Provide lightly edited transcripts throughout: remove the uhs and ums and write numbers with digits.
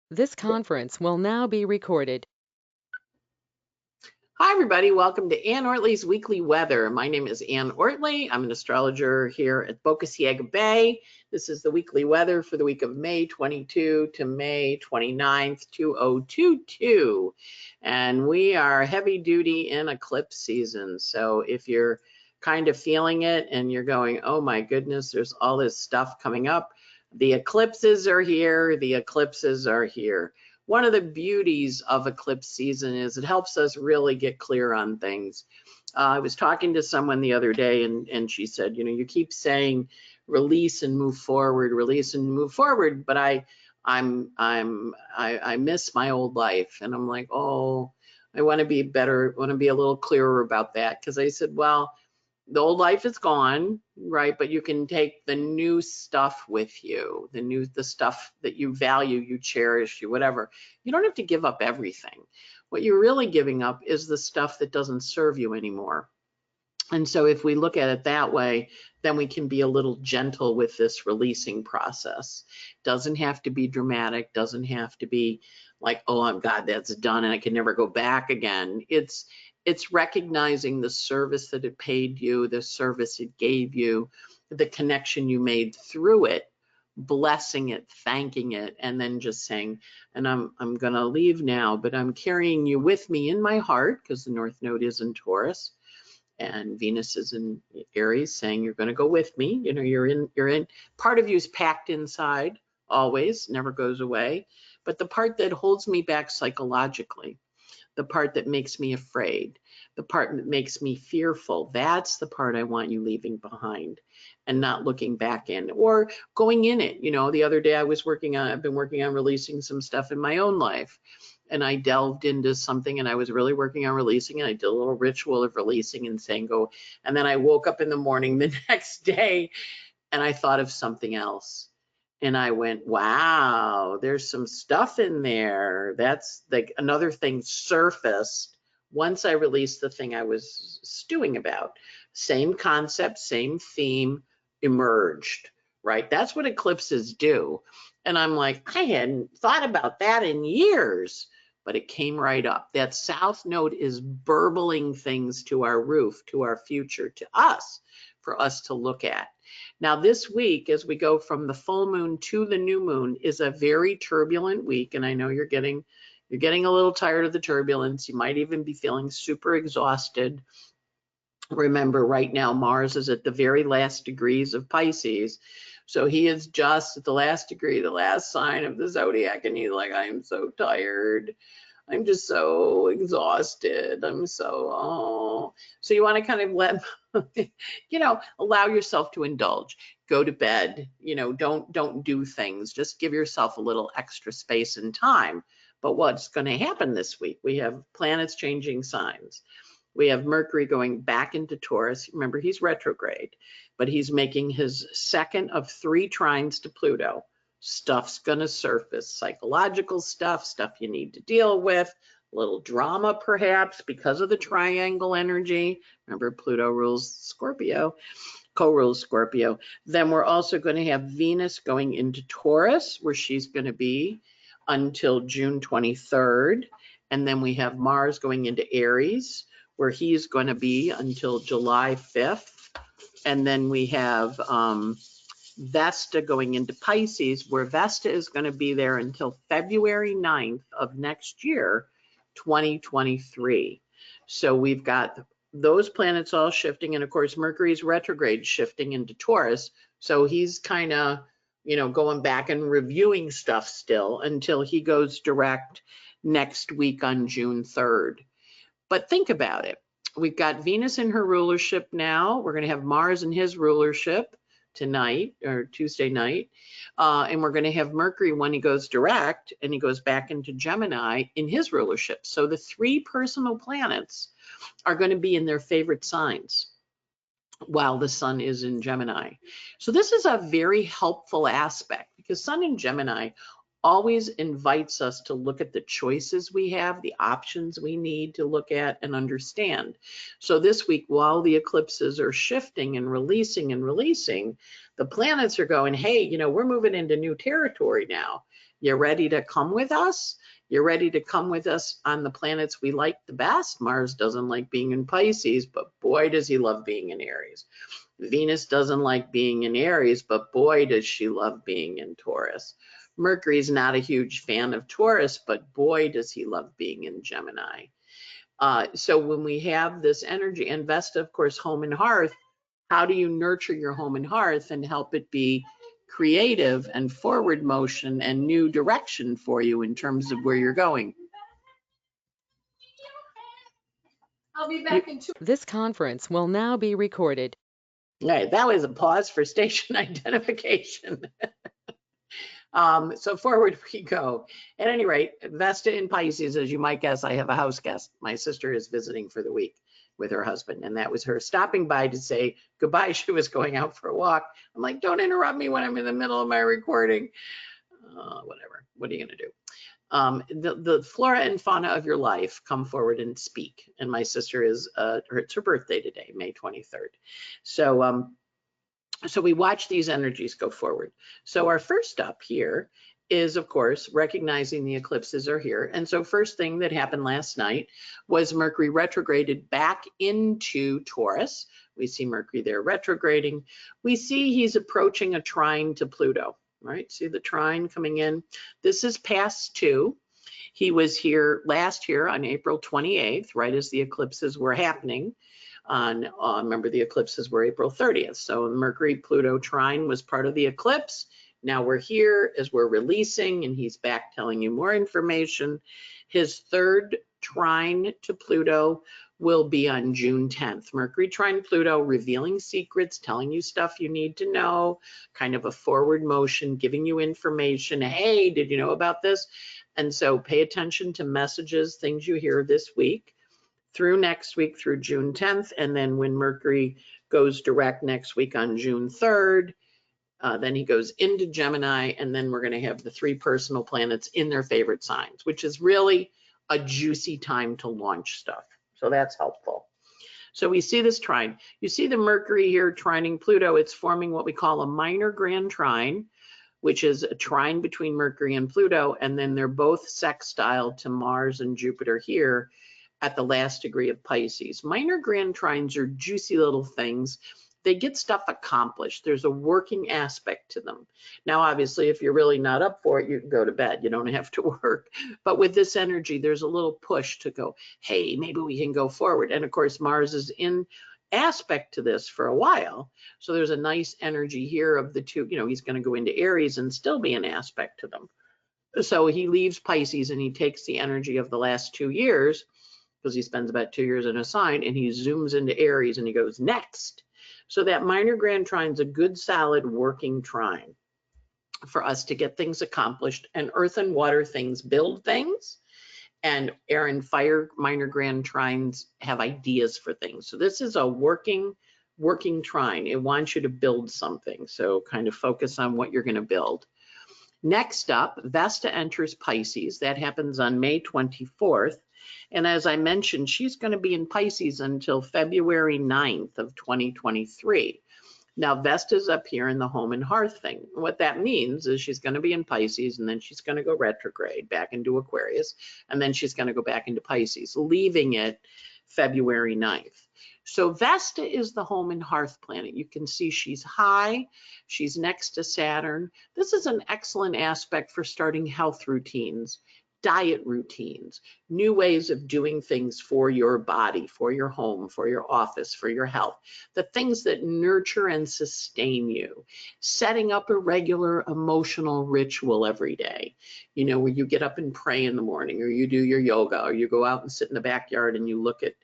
This conference will now be recorded. Hi, everybody. Welcome to Ann Ortelee's Weekly Weather. My name is Ann Ortelee. I'm an astrologer here at Boca Ciega Bay. This is the weekly weather for the week of May 22 to May 29th, 2022. And we are heavy duty in eclipse season. So if you're kind of feeling it and you're going, oh my goodness, there's all this stuff coming up, the eclipses are here. The eclipses are here. One of the beauties of eclipse season is it helps us really get clear on things. I was talking to someone the other day and she said, you know, you keep saying release and move forward, release and move forward, but I miss my old life. And I'm like, oh, I want to be better, want to be a little clearer about that. Because I said, well, the old life is gone, right? But you can take the new stuff with you, the stuff that you value, you cherish, you whatever. You don't have to give up everything. What you're really giving up is the stuff that doesn't serve you anymore. And so if we look at it that way, then we can be a little gentle with this releasing process. Doesn't have to be dramatic, doesn't have to be like, oh, God, that's done and I can never go back again. It's recognizing the service that it paid you, the service it gave you, the connection you made through it, blessing it, thanking it, and then just saying, and I'm gonna leave now, but I'm carrying you with me in my heart, because the North Node is in Taurus and Venus is in Aries, saying you're going to go with me. You know, you're in, part of you is packed inside always, never goes away. But the part that holds me back psychologically, the part that makes me afraid, the part that makes me fearful, that's the part I want you leaving behind and not looking back in or going in it. You know, the other day I've been working on releasing some stuff in my own life. And I delved into something and I was really working on releasing, and I did a little ritual of releasing and saying go. And then I woke up in the morning the next day and I thought of something else. And I went, wow, there's some stuff in there. That's like another thing surfaced once I released the thing I was stewing about. Same concept, same theme emerged, right? That's what eclipses do. And I'm like, I hadn't thought about that in years, but it came right up. That South Node is burbling things to our roof, to our future, to us, for us to look at. Now, this week, as we go from the full moon to the new moon, is a very turbulent week. And I know you're getting a little tired of the turbulence. You might even be feeling super exhausted. Remember, right now, Mars is at the very last degrees of Pisces. So he is just at the last degree, the last sign of the zodiac. And he's like, I'm so tired. I'm just so exhausted. So you want to kind of let, you know, allow yourself to indulge, go to bed, you know, don't do things, just give yourself a little extra space and time. But what's going to happen this week? We have planets changing signs. We have Mercury going back into Taurus. Remember, he's retrograde, but he's making his second of 3 trines to Pluto. Stuff's going to surface, psychological stuff you need to deal with, a little drama perhaps because of the triangle energy. Remember, Pluto rules Scorpio, co-rules Scorpio. Then we're also going to have Venus going into Taurus, where she's going to be until June 23rd. And then we have Mars going into Aries, where he's going to be until July 5th. And then we have Vesta going into Pisces, where Vesta is going to be there until February 9th of next year, 2023. So we've got those planets all shifting. And of course, Mercury's retrograde shifting into Taurus. So he's kind of, you know, going back and reviewing stuff still until he goes direct next week on June 3rd. But think about it. We've got Venus in her rulership now. We're going to have Mars in his rulership tonight or Tuesday night. And we're going to have Mercury when he goes direct and he goes back into Gemini in his rulership. So the 3 personal planets are going to be in their favorite signs while the sun is in Gemini. So this is a very helpful aspect because sun in Gemini always invites us to look at the choices we have, the options we need to look at and understand. So this week, while the eclipses are shifting and releasing, the planets are going, hey, you know, we're moving into new territory now. You ready to come with us? You're ready to come with us on the planets we like the best. Mars doesn't like being in Pisces, but boy, does he love being in Aries. Venus doesn't like being in Aries, but boy, does she love being in Taurus. Mercury's not a huge fan of Taurus, but boy, does he love being in Gemini. So when we have this energy, and Vesta, of course, home and hearth, how do you nurture your home and hearth and help it be creative and forward motion and new direction for you in terms of where you're going? I'll be back in 2. This conference will now be recorded. All right, that was a pause for station identification. So forward we go. At any rate, Vesta in Pisces, as you might guess, I have a house guest. My sister is visiting for the week with her husband, and that was her stopping by to say goodbye. She was going out for a walk. I'm like, don't interrupt me when I'm in the middle of my recording. Whatever. What are you going to do? The flora and fauna of your life come forward and speak. And my sister is, it's her birthday today, May 23rd. So we watch these energies go forward. So our first step here is, of course, recognizing the eclipses are here. And so first thing that happened last night was Mercury retrograded back into Taurus. We see Mercury there retrograding. We see he's approaching a trine to Pluto, right? See the trine coming in. This is past 2. He was here last year on April 28th, right as the eclipses were happening. Remember, the eclipses were April 30th. So Mercury Pluto trine was part of the eclipse. Now we're here as we're releasing, and he's back telling you more information. His third trine to Pluto will be on June 10th. Mercury trine Pluto, revealing secrets, telling you stuff you need to know, kind of a forward motion, giving you information. Hey, did you know about this? And so pay attention to messages, things you hear this week through next week, through June 10th. And then when Mercury goes direct next week on June 3rd, then he goes into Gemini, and then we're going to have the 3 personal planets in their favorite signs, which is really a juicy time to launch stuff. So that's helpful. So we see this trine. You see the Mercury here trining Pluto. It's forming what we call a minor grand trine, which is a trine between Mercury and Pluto. And then they're both sextile to Mars and Jupiter here at the last degree of Pisces. Minor grand trines are juicy little things. They get stuff accomplished. There's a working aspect to them. Now, obviously, if you're really not up for it, you can go to bed. You don't have to work. But with this energy, there's a little push to go, hey, maybe we can go forward. And of course, Mars is in aspect to this for a while. So there's a nice energy here of the two. You know, he's going to go into Aries and still be an aspect to them. So he leaves Pisces and he takes the energy of the last 2 years, because he spends about 2 years in a sign, and he zooms into Aries and he goes next. So that minor grand trine is a good, solid working trine for us to get things accomplished. And earth and water things build things, and air and fire minor grand trines have ideas for things. So this is a working trine. It wants you to build something. So kind of focus on what you're going to build. Next up, Vesta enters Pisces. That happens on May 24th. And as I mentioned, she's going to be in Pisces until February 9th of 2023. Now, Vesta's up here in the home and hearth thing. What that means is she's going to be in Pisces, and then she's going to go retrograde back into Aquarius, and then she's going to go back into Pisces, leaving it February 9th. So Vesta is the home and hearth planet. You can see she's high. She's next to Saturn. This is an excellent aspect for starting health routines, diet routines, new ways of doing things for your body, for your home, for your office, for your health, the things that nurture and sustain you, setting up a regular emotional ritual every day, you know, where you get up and pray in the morning, or you do your yoga, or you go out and sit in the backyard and you look at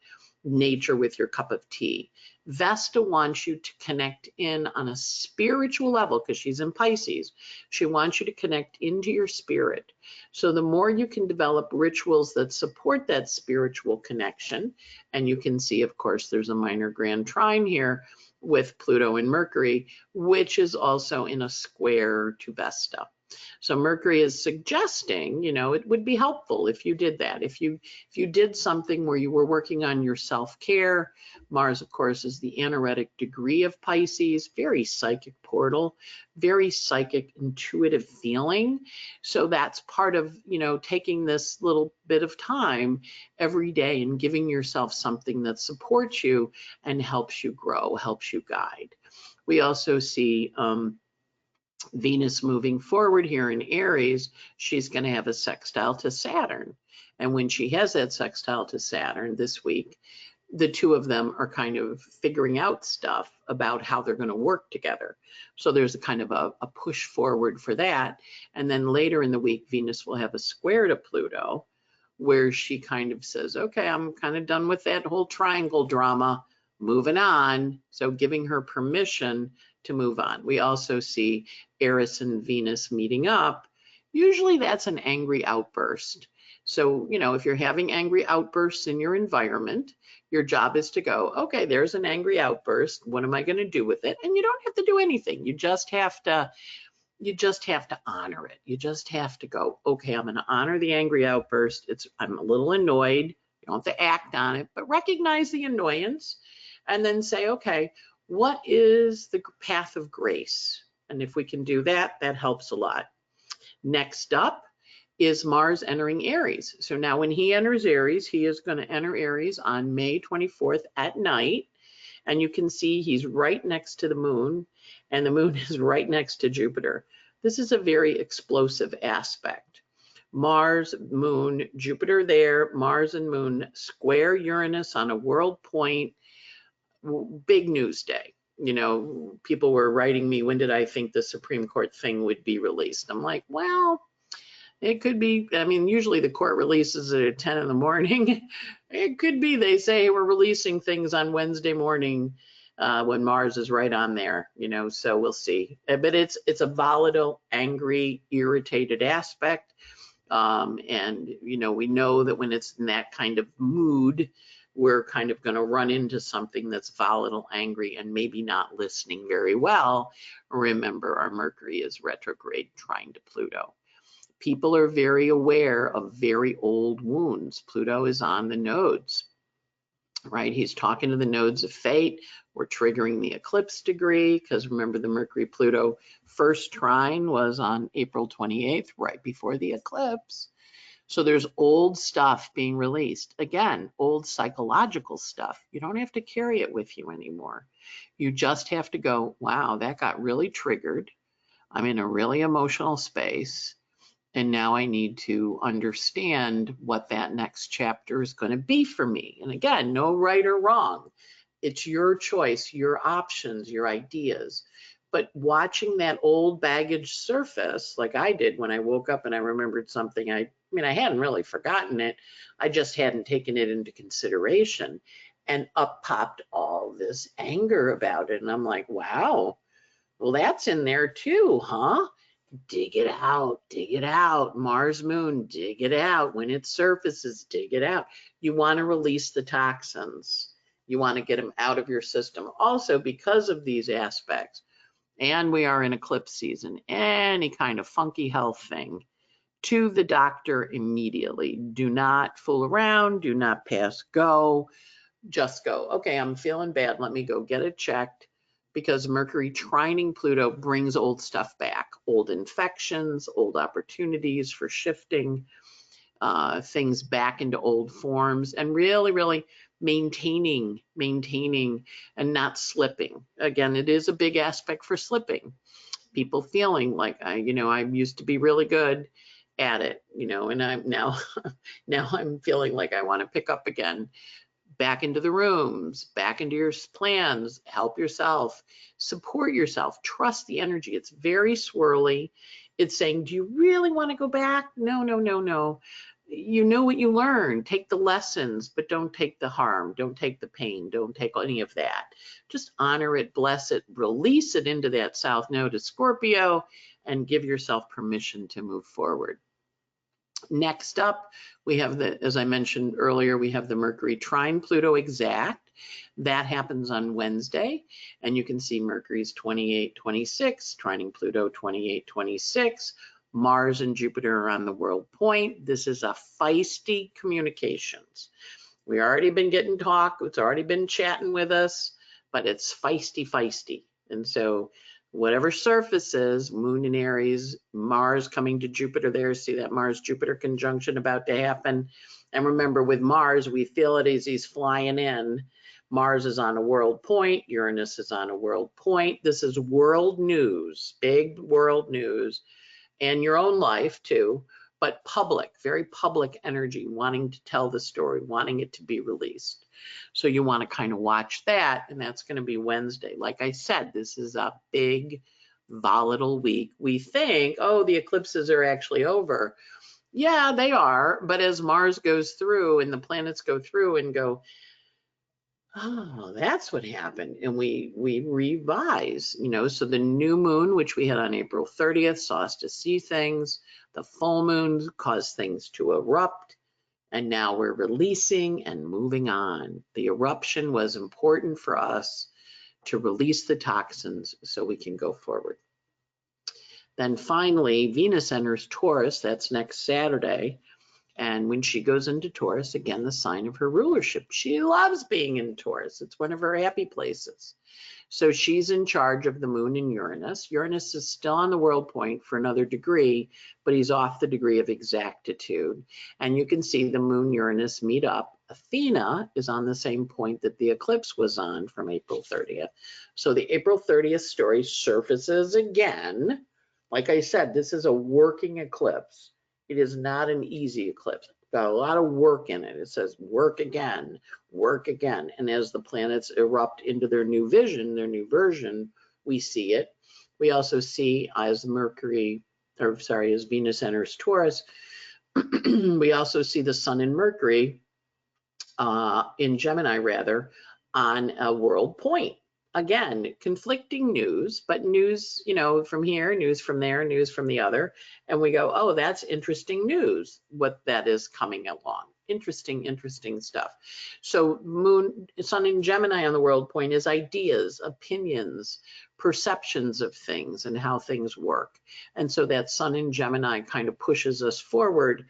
nature with your cup of tea. Vesta wants you to connect in on a spiritual level, because she's in Pisces. She wants you to connect into your spirit. So the more you can develop rituals that support that spiritual connection, and you can see, of course, there's a minor grand trine here with Pluto and Mercury, which is also in a square to Vesta. So Mercury is suggesting, it would be helpful if you did that. If you did something where you were working on your self-care. Mars, of course, is the anaretic degree of Pisces, very psychic portal, very psychic, intuitive feeling. So that's part of, taking this little bit of time every day and giving yourself something that supports you and helps you grow, helps you guide. We also see Venus moving forward here in Aries. She's going to have a sextile to Saturn. And when she has that sextile to Saturn this week, the two of them are kind of figuring out stuff about how they're going to work together. So there's a kind of a push forward for that. And then later in the week, Venus will have a square to Pluto, where she kind of says, okay, I'm kind of done with that whole triangle drama, moving on. So giving her permission to move on. We also see Aries and Venus meeting up. Usually that's an angry outburst. So, if you're having angry outbursts in your environment, your job is to go, okay, there's an angry outburst. What am I going to do with it? And you don't have to do anything. You just have to honor it. You just have to go, okay, I'm going to honor the angry outburst. I'm a little annoyed. You don't have to act on it, but recognize the annoyance and then say, okay, what is the path of grace? And if we can do that, that helps a lot. Next up is Mars entering Aries. So now when he enters Aries, he is going to enter Aries on May 24th at night. And you can see he's right next to the moon, and the moon is right next to Jupiter. This is a very explosive aspect. Mars, moon, Jupiter there, Mars and moon square Uranus on a world point. Big news day. People were writing me, when did I think the Supreme Court thing would be released? I'm like, well, it could be. Usually the court releases it at 10 in the morning. It could be they say we're releasing things on Wednesday morning when Mars is right on there, so we'll see. But it's a volatile, angry, irritated aspect. And, we know that when it's in that kind of mood, we're kind of going to run into something that's volatile, angry, and maybe not listening very well. Remember, our Mercury is retrograde trine to Pluto. People are very aware of very old wounds. Pluto is on the nodes, right? He's talking to the nodes of fate. We're triggering the eclipse degree because remember the Mercury-Pluto first trine was on April 28th, right before the eclipse. So there's old stuff being released. Again, old psychological stuff. You don't have to carry it with you anymore. You just have to go, wow, that got really triggered. I'm in a really emotional space. And now I need to understand what that next chapter is going to be for me. And again, no right or wrong. It's your choice, your options, your ideas. But watching that old baggage surface, like I did when I woke up and I remembered something, I hadn't really forgotten it. I just hadn't taken it into consideration. And up popped all this anger about it. And I'm like, wow, well, that's in there too, huh? Dig it out. Mars, moon, dig it out. When it surfaces, dig it out. You want to release the toxins. You want to get them out of your system. Also, because of these aspects, and we are in eclipse season, any kind of funky health thing, to the doctor immediately. Do not fool around. Do not pass go. Just go, okay, I'm feeling bad. Let me go get it checked. Because Mercury trining Pluto brings old stuff back, old infections, old opportunities for shifting things back into old forms, and really maintaining and not slipping. Again, it is a big aspect for slipping. People feeling like I used to be really good at it, and I'm now I'm feeling like I want to pick up again. Back into the rooms, back into your plans, help yourself, support yourself, trust the energy. It's very swirly. It's saying, do you really want to go back? No. You know what you learned. Take the lessons, but don't take the harm. Don't take the pain. Don't take any of that. Just honor it, bless it, release it into that South Node of Scorpio, and give yourself permission to move forward. Next up, we have as I mentioned earlier, we have the Mercury trine Pluto exact. That happens on Wednesday, and you can see Mercury's 28-26, trining Pluto 28-26. Mars and Jupiter are on the world point. This is a feisty communications. We already been getting talk. It's already been chatting with us, but it's feisty, feisty. And so whatever surfaces, Moon in Aries, Mars coming to Jupiter there, see that Mars-Jupiter conjunction about to happen. And remember, with Mars, we feel it as he's flying in. Mars is on a world point, Uranus is on a world point. This is world news, big world news, and your own life too, but public, very public energy, wanting to tell the story, wanting it to be released. So you want to kind of watch that, and that's going to be Wednesday. Like I said, this is a big, volatile week. We think, oh, the eclipses are actually over. Yeah, they are, but as Mars goes through and the planets go through and go, oh, that's what happened. And we revise, you know, so the new moon, which we had on April 30th, saw us to see things. The full moon caused things to erupt. And now we're releasing and moving on. The eruption was important for us to release the toxins so we can go forward. Then finally, Venus enters Taurus. That's next Saturday. And when she goes into Taurus, again, the sign of her rulership, she loves being in Taurus. It's one of her happy places. So she's in charge of the moon in Uranus. Uranus is still on the world point for another degree, but he's off the degree of exactitude. And you can see the moon Uranus meet up. Athena is on the same point that the eclipse was on from April 30th. So the April 30th story surfaces again. Like I said, this is a working eclipse. It is not an easy eclipse. Got a lot of work in it. It says work again, work again. And as the planets erupt into their new vision, their new version, we see it. We also see as as Venus enters Taurus, we also see the Sun and Mercury in Gemini rather on a world point. Again, conflicting news, but news, you know, from here, news from there, news from the other. And we go, oh, that's interesting news, what that is coming along. Interesting, interesting stuff. So moon, Sun in Gemini on the world point is ideas, opinions, perceptions of things and how things work. And so that Sun in Gemini kind of pushes us forward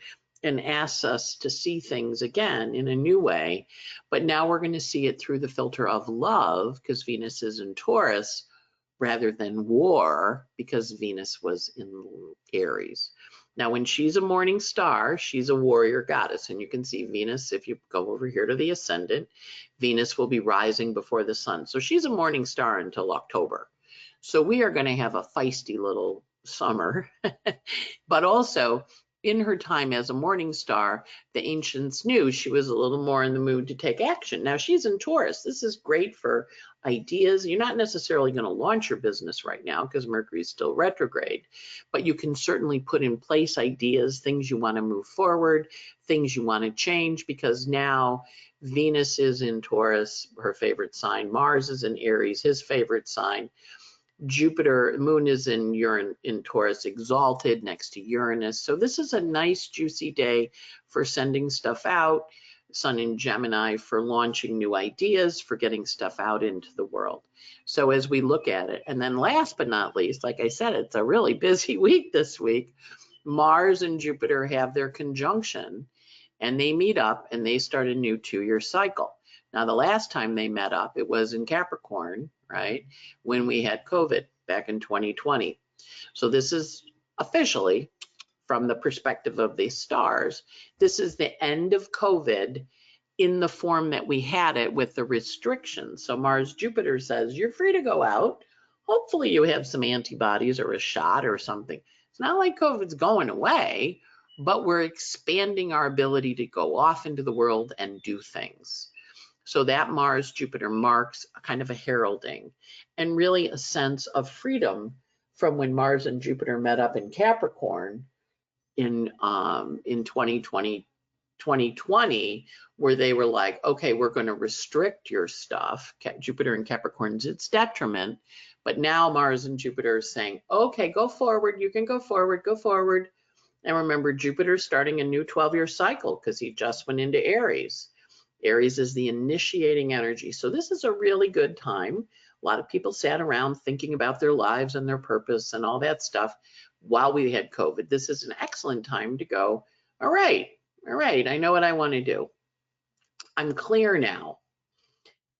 and asks us to see things again in a new way. But now we're going to see it through the filter of love, because Venus is in Taurus, rather than war, because Venus was in Aries. Now, when she's a morning star, she's a warrior goddess. And you can see Venus, if you go over here to the ascendant, Venus will be rising before the sun. So she's a morning star until October. So we are going to have a feisty little summer, but also in her time as a morning star, the ancients knew she was a little more in the mood to take action. Now she's in Taurus. This is great for ideas. You're not necessarily going to launch your business right now because Mercury is still retrograde, but you can certainly put in place ideas, things you want to move forward, things you want to change, because now Venus is in Taurus, her favorite sign. Mars is in Aries, his favorite sign. Jupiter, moon is in Taurus, exalted next to Uranus. So this is a nice juicy day for sending stuff out. Sun in Gemini for launching new ideas, for getting stuff out into the world. So as we look at it, and then last but not least, like I said, it's a really busy week this week. Mars and Jupiter have their conjunction and they meet up and they start a new 2-year cycle. Now, the last time they met up, it was in Capricorn, right? When we had COVID back in 2020. So this is officially, from the perspective of the stars, this is the end of COVID in the form that we had it with the restrictions. So Mars Jupiter says, you're free to go out. Hopefully you have some antibodies or a shot or something. It's not like COVID's going away, but we're expanding our ability to go off into the world and do things. So that Mars Jupiter marks a kind of a heralding and really a sense of freedom from when Mars and Jupiter met up in Capricorn in 2020, where they were like, okay, we're going to restrict your stuff. Jupiter and Capricorn's its detriment, but now Mars and Jupiter are saying, okay, go forward, you can go forward, go forward. And remember, Jupiter's starting a new 12-year cycle because he just went into Aries. Aries is the initiating energy. So this is a really good time. A lot of people sat around thinking about their lives and their purpose and all that stuff. while we had COVID. This is an excellent time to go, all right, I know what I want to do. I'm clear now.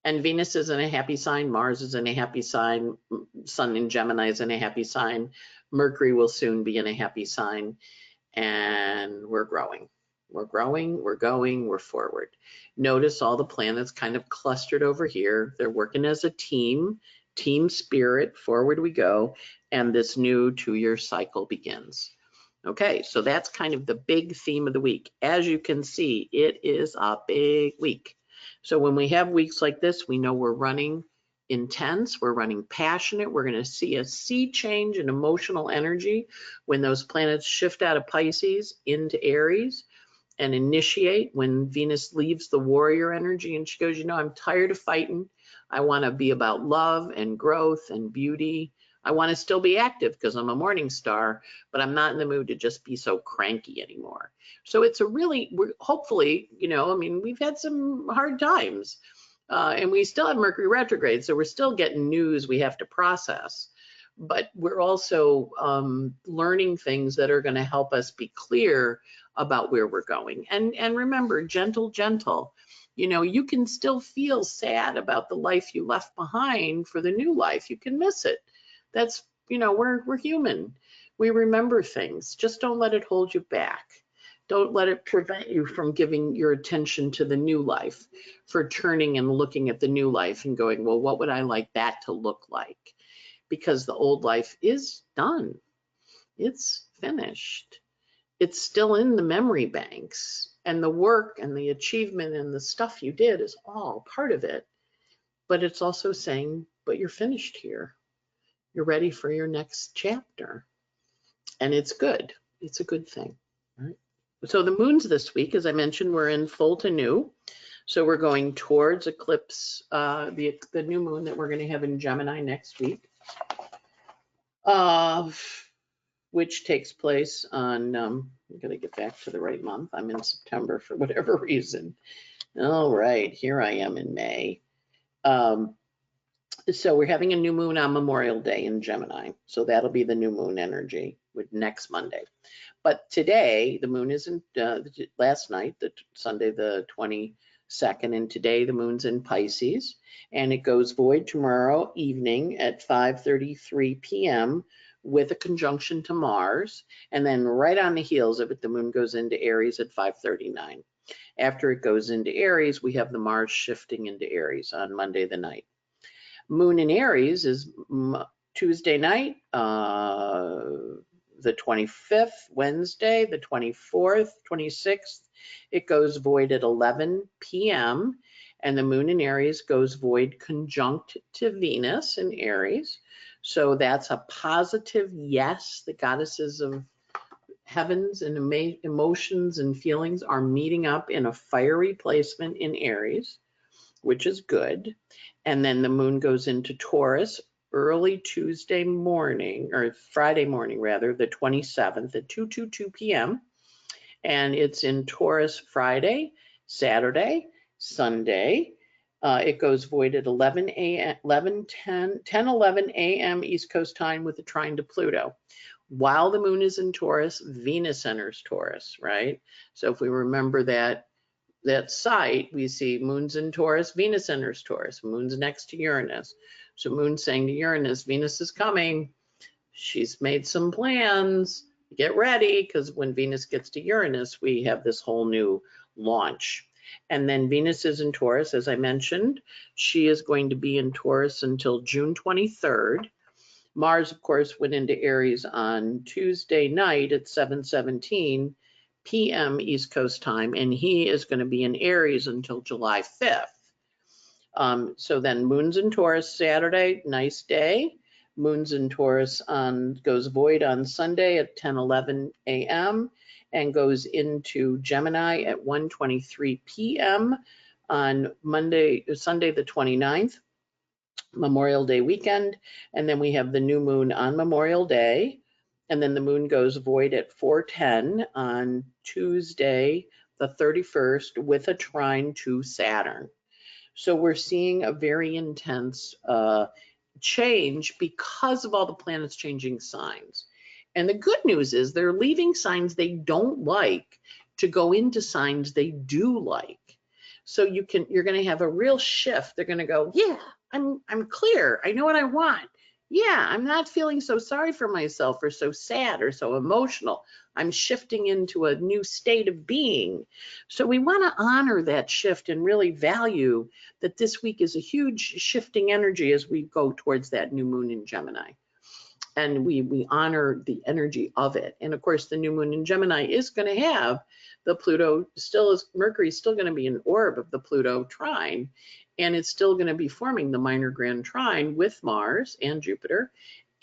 And Venus is in a happy sign, Mars is in a happy sign, Sun in Gemini is in a happy sign, Mercury will soon be in a happy sign, and we're growing. We're growing, we're going, we're forward. Notice all the planets kind of clustered over here. They're working as a team spirit, forward we go, and this new 2-year cycle begins. Okay, so that's kind of the big theme of the week. As you can see, it is a big week. So when we have weeks like this, we know we're running intense, we're running passionate, we're going to see a sea change in emotional energy when those planets shift out of Pisces into Aries and initiate, when Venus leaves the warrior energy and she goes, you know, I'm tired of fighting. I want to be about love and growth and beauty. I want to still be active because I'm a morning star, but I'm not in the mood to just be so cranky anymore. So it's a really, hopefully, you know, I mean, we've had some hard times and we still have Mercury retrograde. So we're still getting news we have to process, but we're also learning things that are going to help us be clear about where we're going. And remember, gentle. You know, you can still feel sad about the life you left behind for the new life. You can miss it. That's, you know, we're human. We remember things. Just don't let it hold you back. Don't let it prevent you from giving your attention to the new life, for turning and looking at the new life and going, well, what would I like that to look like? Because the old life is done. It's finished. It's still in the memory banks, and the work and the achievement and the stuff you did is all part of it. But it's also saying, but you're finished here. You're ready for your next chapter. And it's good. It's a good thing. Right? So the moons this week, as I mentioned, we're in full to new. So we're going towards eclipse, the new moon that we're going to have in Gemini next week, which takes place on, I'm going to get back to the right month. I'm in September for whatever reason. All right, here I am in May. So we're having a new moon on Memorial Day in Gemini. So that'll be the new moon energy with next Monday. But today, the moon is in, last night, Sunday the 22nd, and today the moon's in Pisces, and it goes void tomorrow evening at 5:33 p.m. with a conjunction to Mars, and then right on the heels of it, the moon goes into Aries at 5:39. After it goes into Aries, we have the Mars shifting into Aries on Monday the night. Moon in Aries is Tuesday night, the 25th, Wednesday, the 24th, 26th. It goes void at 11 p.m. and the moon in Aries goes void conjunct to Venus in Aries. So that's a positive yes. The goddesses of heavens and emotions and feelings are meeting up in a fiery placement in Aries, which is good. And then the moon goes into Taurus early Tuesday morning, or Friday morning rather, the 27th at 2:22 p.m. And it's in Taurus Friday, Saturday, Sunday. It goes void at 11 a.m. East Coast time with a trine to Pluto. While the moon is in Taurus, Venus enters Taurus, right? So if we remember that site, we see moon's in Taurus, Venus enters Taurus, moon's next to Uranus. So moon's saying to Uranus, Venus is coming. She's made some plans. Get ready, because when Venus gets to Uranus, we have this whole new launch. And then Venus is in Taurus, as I mentioned. She is going to be in Taurus until June 23rd. Mars, of course, went into Aries on Tuesday night at 7:17 p.m. East Coast time, and he is going to be in Aries until July 5th. So then moon's in Taurus Saturday, nice day. Moon's in Taurus goes void on Sunday at 10:11 a.m. and goes into Gemini at 1:23 p.m. on Sunday the 29th, Memorial Day weekend. And then we have the new moon on Memorial Day. And then the moon goes void at 4:10 on Tuesday, the 31st, with a trine to Saturn. So we're seeing a very intense change because of all the planets changing signs. And the good news is they're leaving signs they don't like to go into signs they do like. So you're going to have a real shift. They're going to go, yeah, I'm clear. I know what I want. Yeah, I'm not feeling so sorry for myself or so sad or so emotional. I'm shifting into a new state of being. So we want to honor that shift and really value that this week is a huge shifting energy as we go towards that new moon in Gemini. And we honor the energy of it. And of course, the new moon in Gemini is going to have the Pluto Mercury is still going to be an orb of the Pluto trine, and it's still going to be forming the minor grand trine with Mars and Jupiter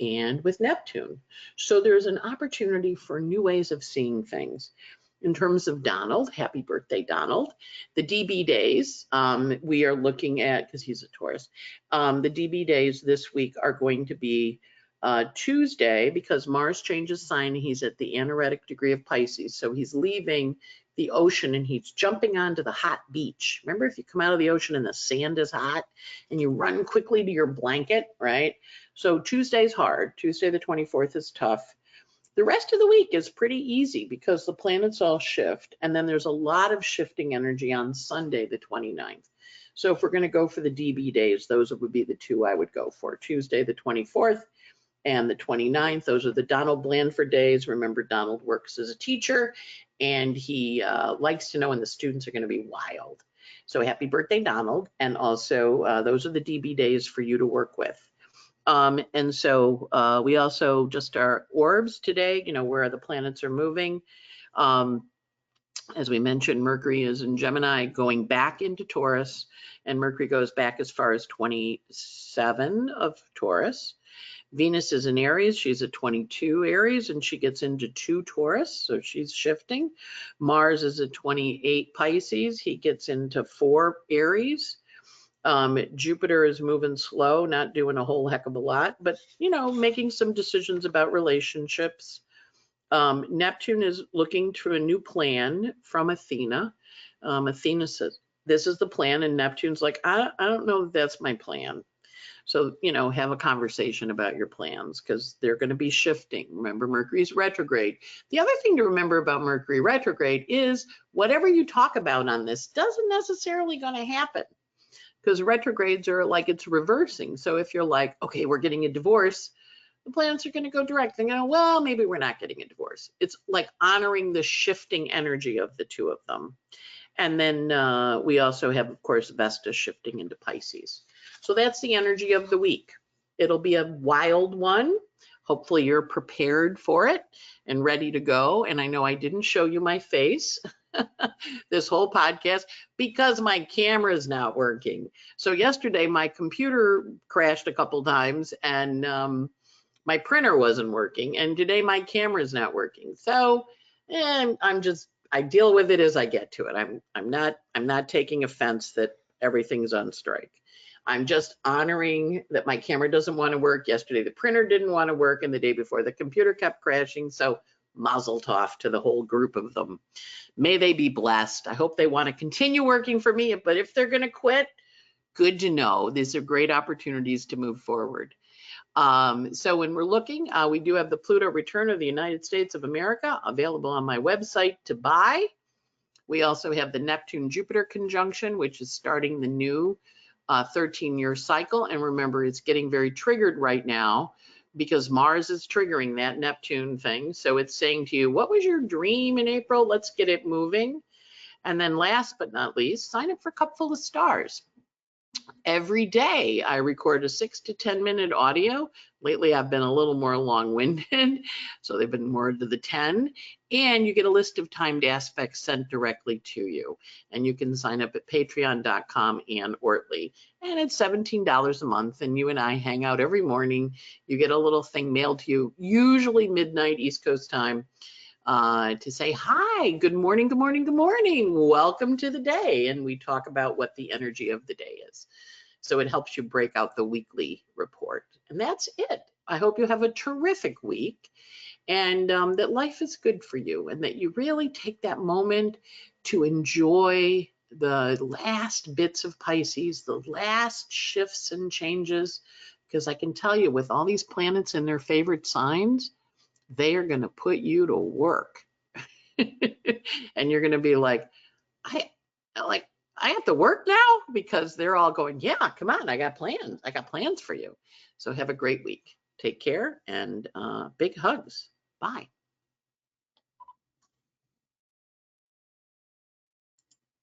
and with Neptune. So there's an opportunity for new ways of seeing things. In terms of Donald, happy birthday, Donald. The DB days we are looking at, because he's a Taurus, the DB days this week are going to be Tuesday, because Mars changes sign. He's at the anaretic degree of Pisces. So he's leaving the ocean and he's jumping onto the hot beach. Remember, if you come out of the ocean and the sand is hot and you run quickly to your blanket, right? So Tuesday's hard. Tuesday the 24th is tough. The rest of the week is pretty easy because the planets all shift, and then there's a lot of shifting energy on Sunday the 29th. So if we're going to go for the DB days, those would be the two I would go for. Tuesday the 24th and the 29th. Those are the Donald Blandford days. Remember, Donald works as a teacher and he likes to know when the students are going to be wild. So happy birthday, Donald. And also those are the DB days for you to work with. And so we also just our orbs today, you know, where the planets are moving. As we mentioned, Mercury is in Gemini going back into Taurus, and Mercury goes back as far as 27 of Taurus. Venus is in Aries. She's at 22 Aries, and she gets into 2 Taurus, so she's shifting. Mars is at 28 Pisces. He gets into 4 Aries. Jupiter is moving slow, not doing a whole heck of a lot, but, you know, making some decisions about relationships. Neptune is looking to a new plan from Athena. Athena says, this is the plan, and Neptune's like, I don't know if that's my plan. So, you know, have a conversation about your plans because they're going to be shifting. Remember, Mercury's retrograde. The other thing to remember about Mercury retrograde is whatever you talk about on this doesn't necessarily going to happen, because retrogrades are like it's reversing. So if you're like, okay, we're getting a divorce, the planets are going to go direct. They're going to, well, maybe we're not getting a divorce. It's like honoring the shifting energy of the two of them. And then we also have, of course, Vesta shifting into Pisces. So that's the energy of the week. It'll be a wild one. Hopefully you're prepared for it and ready to go. And I know I didn't show you my face this whole podcast because my camera is not working. So yesterday my computer crashed a couple times and my printer wasn't working. And today my camera is not working. So I deal with it as I get to it. I'm not taking offense that everything's on strike. I'm just honoring that my camera doesn't want to work. Yesterday, the printer didn't want to work, and the day before, the computer kept crashing. So mazel tov to the whole group of them. May they be blessed. I hope they want to continue working for me, but if they're going to quit, good to know. These are great opportunities to move forward. So when we're looking, we do have the Pluto return of the United States of America available on my website to buy. We also have the Neptune-Jupiter conjunction, which is starting the new 13-year cycle. And remember, it's getting very triggered right now because Mars is triggering that Neptune thing. So it's saying to you, what was your dream in April? Let's get it moving. And then last but not least, sign up for Cupful of Stars. Every day I record a 6 to 10 minute audio. Lately I've been a little more long-winded, so they've been more to the 10. And you get a list of timed aspects sent directly to you. And you can sign up at patreon.com and Ortelee. And it's $17 a month, and you and I hang out every morning. You get a little thing mailed to you, usually midnight East Coast time, to say, hi, good morning, good morning, good morning. Welcome to the day. And we talk about what the energy of the day is. So it helps you break out the weekly report. And that's it. I hope you have a terrific week and that life is good for you and that you really take that moment to enjoy the last bits of Pisces, the last shifts and changes, because I can tell you with all these planets in their favorite signs, they are going to put you to work. And you're going to be like, I have to work now, because they're all going, yeah, come on, I got plans. I got plans for you. So have a great week. Take care, and big hugs. Bye.